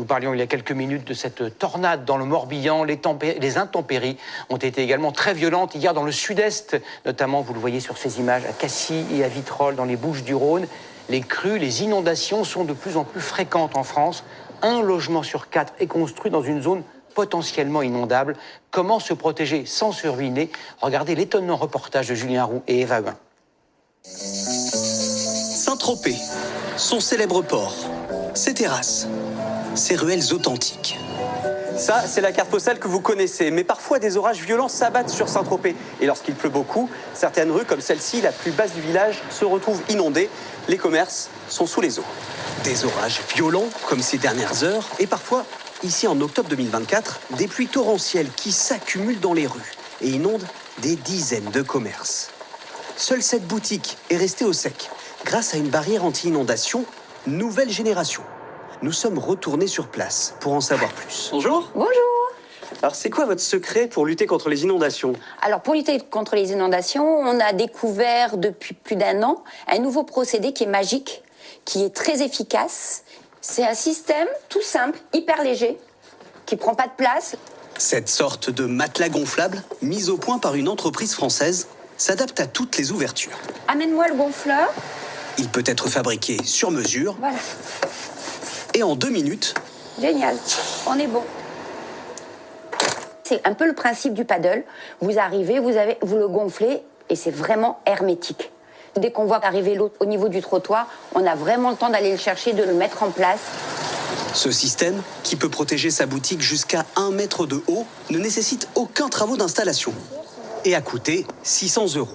Nous parlions il y a quelques minutes de cette tornade dans le Morbihan. Les intempéries ont été également très violentes hier dans le sud-est, notamment, vous le voyez sur ces images, à Cassis et à Vitrolles, dans les Bouches-du-Rhône. Les crues, les inondations sont de plus en plus fréquentes en France. 1 logement sur 4 est construit dans une zone potentiellement inondable. Comment se protéger sans se ruiner? Regardez l'étonnant reportage de Julien Roux et Eva Huin. Saint-Tropez, son célèbre port, ses terrasses, ses ruelles authentiques. Ça, c'est la carte postale que vous connaissez. Mais parfois, des orages violents s'abattent sur Saint-Tropez. Et lorsqu'il pleut beaucoup, certaines rues, comme celle-ci, la plus basse du village, se retrouvent inondées. Les commerces sont sous les eaux. Des orages violents, comme ces dernières heures, et parfois, ici en octobre 2024, des pluies torrentielles qui s'accumulent dans les rues et inondent des dizaines de commerces. Seule cette boutique est restée au sec, grâce à une barrière anti-inondation nouvelle génération. Nous sommes retournés sur place pour en savoir plus. Bonjour. Bonjour. Alors, c'est quoi votre secret pour lutter contre les inondations? Alors, pour lutter contre les inondations, on a découvert depuis plus d'1 an un nouveau procédé qui est magique, qui est très efficace. C'est un système tout simple, hyper léger, qui prend pas de place. Cette sorte de matelas gonflable, mise au point par une entreprise française, s'adapte à toutes les ouvertures. Amène-moi le gonfleur. Il peut être fabriqué sur mesure Voilà. et en 2 minutes, Génial. On est bon. C'est un peu le principe du paddle. Vous arrivez, vous le gonflez et c'est vraiment hermétique. Dès qu'on voit arriver l'eau au niveau du trottoir, on a vraiment le temps d'aller le chercher, de le mettre en place. ce système, qui peut protéger sa boutique jusqu'à 1 mètre de haut, ne nécessite aucun travaux d'installation et a coûté 600 €.